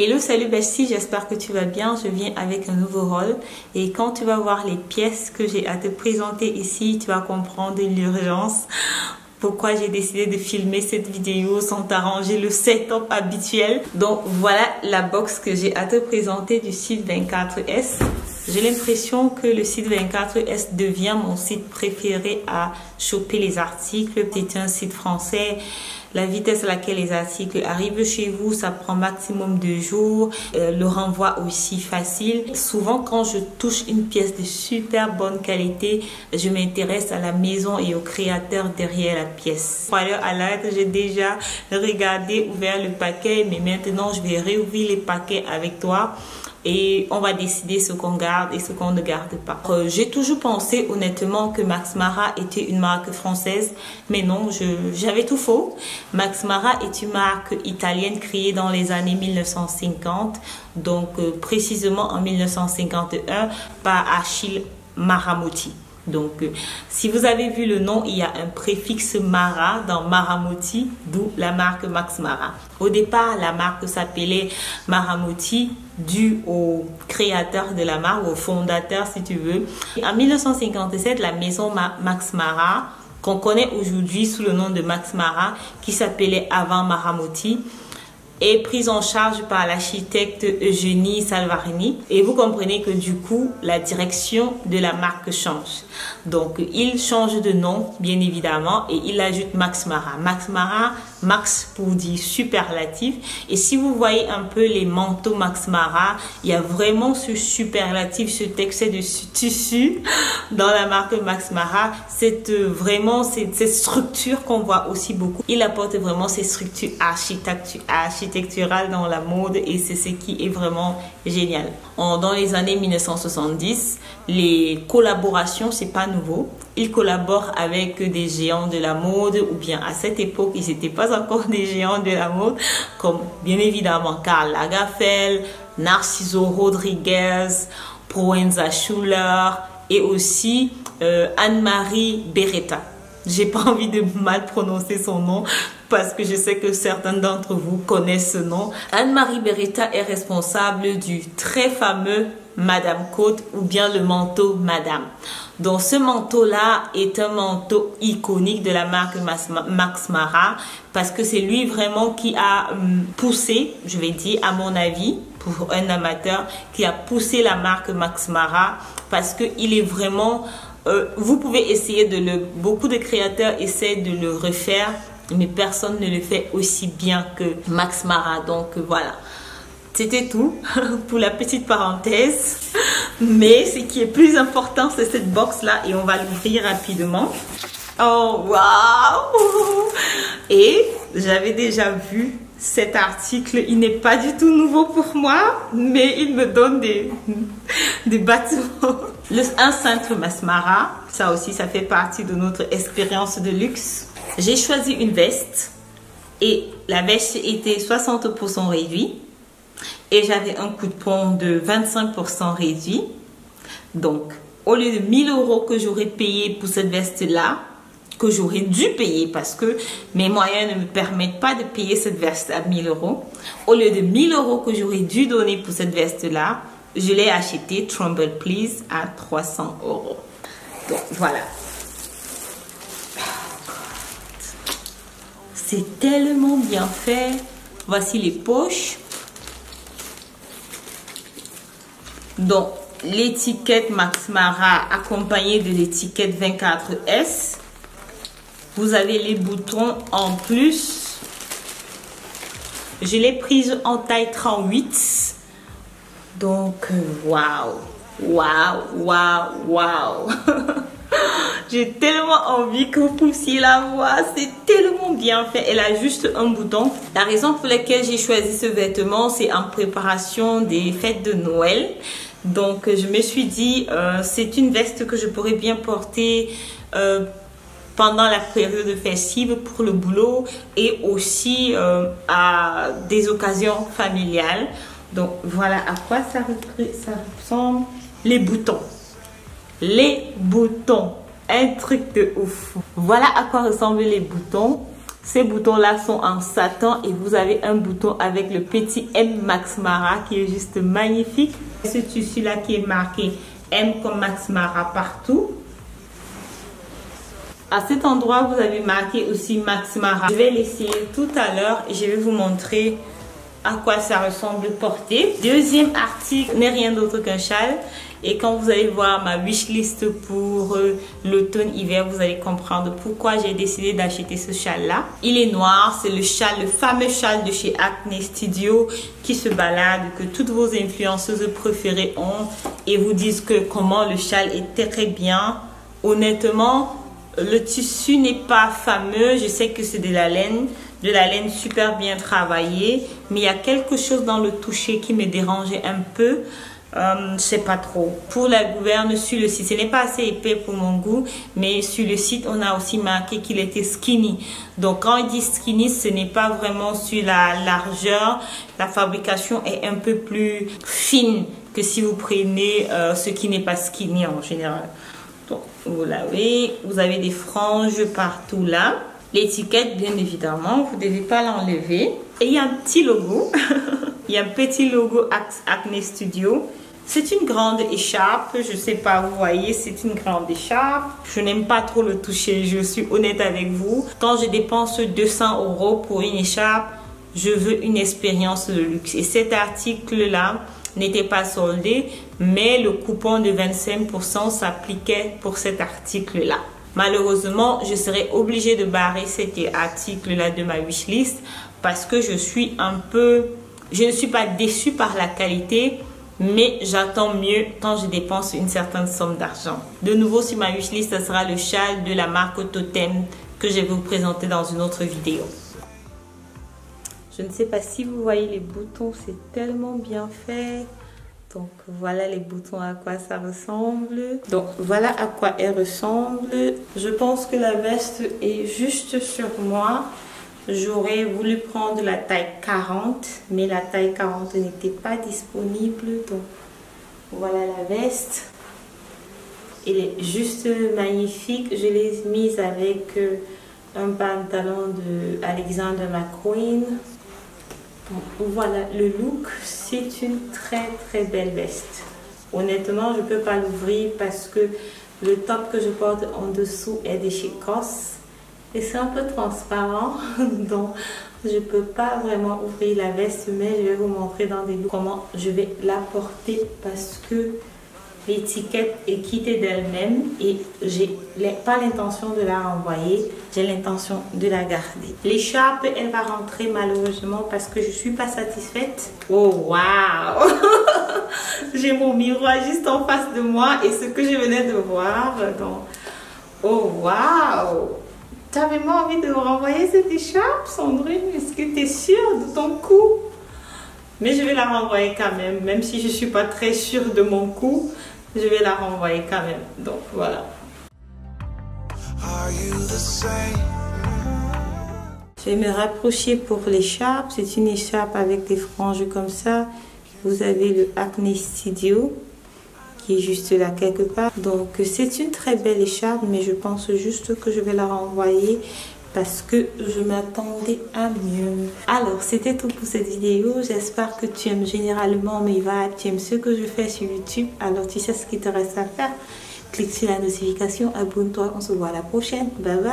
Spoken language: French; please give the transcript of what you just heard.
Hello, salut bestie, j'espère que tu vas bien. Je viens avec un nouveau rôle et quand tu vas voir les pièces que j'ai à te présenter ici, tu vas comprendre l'urgence. Pourquoi j'ai décidé de filmer cette vidéo sans t'arranger le setup habituel. Donc voilà la box que j'ai à te présenter du site 24S. J'ai l'impression que le site 24S devient mon site préféré à choper les articles. C'est un site français. La vitesse à laquelle les articles arrivent chez vous, ça prend maximum 2 jours. Le renvoi aussi facile. Souvent, quand je touche une pièce de super bonne qualité, je m'intéresse à la maison et au créateur derrière la pièce. Pour aller à l'aide, j'ai déjà regardé, ouvert le paquet, mais maintenant, je vais réouvrir les paquets avec toi. Et on va décider ce qu'on garde et ce qu'on ne garde pas. J'ai toujours pensé honnêtement que Max Mara était une marque française, mais non, j'avais tout faux. Max Mara est une marque italienne créée dans les années 1950, donc précisément en 1951 par Achille Maramotti. Donc, si vous avez vu le nom, il y a un préfixe Mara dans Maramotti, d'où la marque Max Mara. Au départ, la marque s'appelait Maramotti, dû au créateur de la marque, au fondateur si tu veux. En 1957, la maison Max Mara, qu'on connaît aujourd'hui sous le nom de Max Mara, qui s'appelait avant Maramotti, est prise en charge par l'architecte Eugénie Salvarini. Et vous comprenez que du coup, la direction de la marque change. Donc, il change de nom, bien évidemment, et il ajoute Max Mara. Max Mara, Max pour dire superlatif. Et si vous voyez un peu les manteaux Max Mara, il y a vraiment ce superlatif, ce excès de tissu dans la marque Max Mara. C'est vraiment cette structure qu'on voit aussi beaucoup. Il apporte vraiment ces structures architecturales dans la mode et c'est ce qui est vraiment génial. Dans les années 1970, les collaborations, c'est pas nouveau. Il collabore avec des géants de la mode ou bien à cette époque, ils n'étaient pas encore des géants de la mode comme bien évidemment Karl Lagerfeld, Narciso Rodriguez, Proenza Schuller et aussi Anne-Marie Beretta. J'ai pas envie de mal prononcer son nom parce que je sais que certains d'entre vous connaissent ce nom. Anne-Marie Beretta est responsable du très fameux Madame Côte ou bien le manteau Madame. Donc ce manteau-là est un manteau iconique de la marque Max Mara parce que c'est lui vraiment qui a poussé, je vais dire à mon avis, pour un amateur, qui a poussé la marque Max Mara parce qu'il est vraiment... vous pouvez essayer beaucoup de créateurs essaient de le refaire, mais personne ne le fait aussi bien que Max Mara. Donc voilà, c'était tout pour la petite parenthèse. Mais ce qui est plus important, c'est cette box là et on va l'ouvrir rapidement. Oh waouh! Et j'avais déjà vu cet article, il n'est pas du tout nouveau pour moi, mais il me donne des bâtiments. Un cintre Max Mara, ça aussi, ça fait partie de notre expérience de luxe. J'ai choisi une veste et la veste était 60% réduit et j'avais un coupon de 25% réduit. Donc, au lieu de 1000 € que j'aurais payé pour cette veste-là, que j'aurais dû payer parce que mes moyens ne me permettent pas de payer cette veste à 1000 €. Au lieu de 1000 € que j'aurais dû donner pour cette veste-là, je l'ai acheté Tremble Please à 300 €. Donc voilà. C'est tellement bien fait. Voici les poches. Donc l'étiquette Max Mara accompagnée de l'étiquette 24S. Vous avez les boutons en plus. Je l'ai prise en taille 38. Donc, waouh, waouh, waouh, waouh. J'ai tellement envie que vous puissiez la voir. C'est tellement bien fait. Elle a juste un bouton. La raison pour laquelle j'ai choisi ce vêtement, c'est en préparation des fêtes de Noël. Donc, je me suis dit, c'est une veste que je pourrais bien porter pendant la période festive pour le boulot et aussi à des occasions familiales. Donc voilà à quoi ça ressemble. Les boutons. Les boutons. Un truc de ouf. Voilà à quoi ressemblent les boutons. Ces boutons-là sont en satin et vous avez un bouton avec le petit M Max Mara qui est juste magnifique. Ce tissu-là qui est marqué M comme Max Mara partout. À cet endroit, vous avez marqué aussi Max Mara. Je vais l'essayer tout à l'heure et je vais vous montrer à quoi ça ressemble porté. Deuxième article n'est rien d'autre qu'un châle. Et quand vous allez voir ma wishlist pour l'automne-hiver, vous allez comprendre pourquoi j'ai décidé d'acheter ce châle-là. Il est noir, c'est le châle, le fameux châle de chez Acne Studio qui se balade, que toutes vos influenceuses préférées ont et vous disent que comment le châle est très bien. Honnêtement, le tissu n'est pas fameux. Je sais que c'est de la laine super bien travaillée, mais il y a quelque chose dans le toucher qui me dérangeait un peu. Je sais pas trop. Pour la gouverne sur le site, ce n'est pas assez épais pour mon goût, mais sur le site on a aussi marqué qu'il était skinny. Donc quand il dit skinny, ce n'est pas vraiment sur la largeur. La fabrication est un peu plus fine que si vous prenez ce qui n'est pas skinny en général. Donc vous l'avez, vous avez des franges partout là. L'étiquette, bien évidemment, vous ne devez pas l'enlever. Et il y a un petit logo. Il y a un petit logo Acne Studio. C'est une grande écharpe. Je ne sais pas, vous voyez, c'est une grande écharpe. Je n'aime pas trop le toucher, je suis honnête avec vous. Quand je dépense 200 € pour une écharpe, je veux une expérience de luxe. Et cet article-là n'était pas soldé, mais le coupon de 25% s'appliquait pour cet article-là. Malheureusement, je serai obligée de barrer cet article-là de ma wishlist parce que je ne suis pas déçue par la qualité, mais j'attends mieux quand je dépense une certaine somme d'argent. De nouveau sur ma wishlist, ce sera le châle de la marque Totem que je vais vous présenter dans une autre vidéo. Je ne sais pas si vous voyez les boutons, c'est tellement bien fait. Donc voilà les boutons, à quoi ça ressemble. Donc voilà à quoi elle ressemble. Je pense que la veste est juste sur moi. J'aurais voulu prendre la taille 40, mais la taille 40 n'était pas disponible. Donc voilà la veste. Elle est juste magnifique. Je l'ai mise avec un pantalon de Alexander McQueen. Donc voilà le look, c'est une très belle veste. Honnêtement, je ne peux pas l'ouvrir parce que le top que je porte en dessous est de chez COS et c'est un peu transparent, donc je ne peux pas vraiment ouvrir la veste, mais je vais vous montrer dans des looks comment je vais la porter parce que l'étiquette est quittée d'elle-même et j'ai pas l'intention de la renvoyer, j'ai l'intention de la garder. L'écharpe, elle va rentrer malheureusement parce que je suis pas satisfaite. Oh waouh! J'ai mon miroir juste en face de moi et ce que je venais de voir. Donc, oh waouh! Tu as vraiment envie de renvoyer cette écharpe, Sandrine? Est-ce que tu es sûre de ton coup? Mais je vais la renvoyer quand même si je suis pas très sûre de mon coup. Je vais la renvoyer quand même. Donc voilà. Je vais me rapprocher pour l'écharpe. C'est une écharpe avec des franges comme ça. Vous avez le Acne Studio qui est juste là quelque part. Donc c'est une très belle écharpe, mais je pense juste que je vais la renvoyer parce que je m'attendais à mieux. Alors c'était tout pour cette vidéo. J'espère que tu aimes généralement mes vibes, tu aimes ce que je fais sur YouTube. Alors tu sais ce qu'il te reste à faire. Clique sur la notification, abonne-toi, on se voit à la prochaine. Bye bye.